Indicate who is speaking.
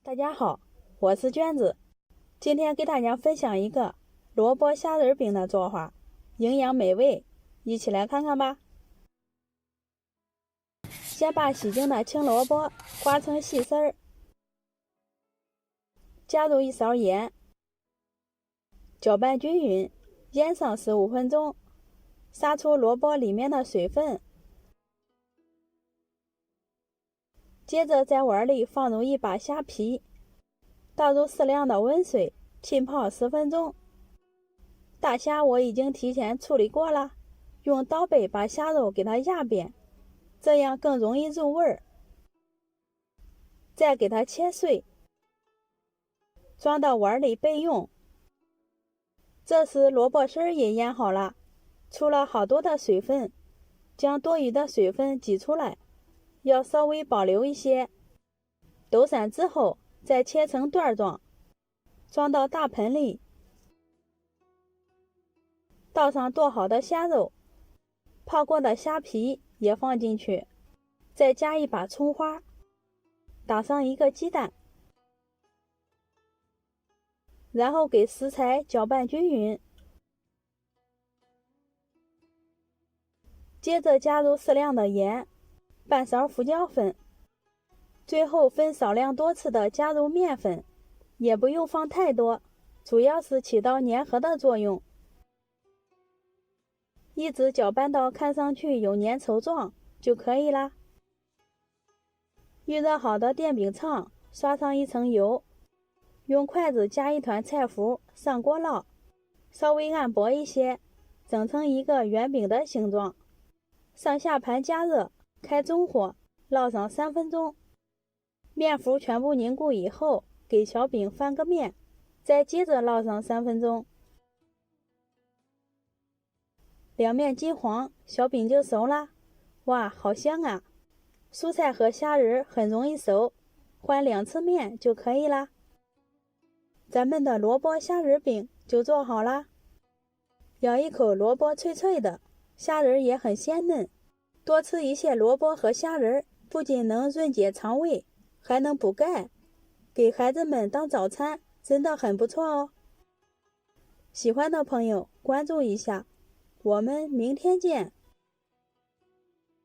Speaker 1: 大家好，我是娟子，今天给大家分享一个萝卜虾仁饼的做法，营养美味，一起来看看吧。先把洗净的青萝卜刮成细丝儿，加入一勺盐，搅拌均匀，腌上15分钟，杀出萝卜里面的水分。接着在碗里放入一把虾皮，倒入适量的温水，浸泡10分钟。大虾我已经提前处理过了，用刀背把虾肉给它压扁，这样更容易入味儿。再给它切碎，装到碗里备用。这时萝卜丝也腌好了，出了好多的水分，将多余的水分挤出来，要稍微保留一些。抖散之后再切成段状，装到大盆里，倒上剁好的虾肉，泡过的虾皮也放进去，再加一把葱花，打上一个鸡蛋，然后给食材搅拌均匀。接着加入适量的盐，半勺胡椒粉，最后分少量多次的加入面粉，也不用放太多，主要是起到粘合的作用。一直搅拌到看上去有粘稠状就可以啦。预热好的电饼铛刷上一层油，用筷子夹一团菜糊上锅烙，稍微按薄一些，整成一个圆饼的形状。上下盘加热，开中火，烙上3分钟。面糊全部凝固以后，给小饼翻个面，再接着烙上3分钟。两面金黄，小饼就熟啦。哇，好香啊！蔬菜和虾仁很容易熟，换2次面就可以啦。咱们的萝卜虾仁饼就做好啦。咬一口萝卜脆脆的，虾仁也很鲜嫩。多吃一些萝卜和虾仁，不仅能润解肠胃，还能补钙，给孩子们当早餐真的很不错哦。喜欢的朋友关注一下，我们明天见。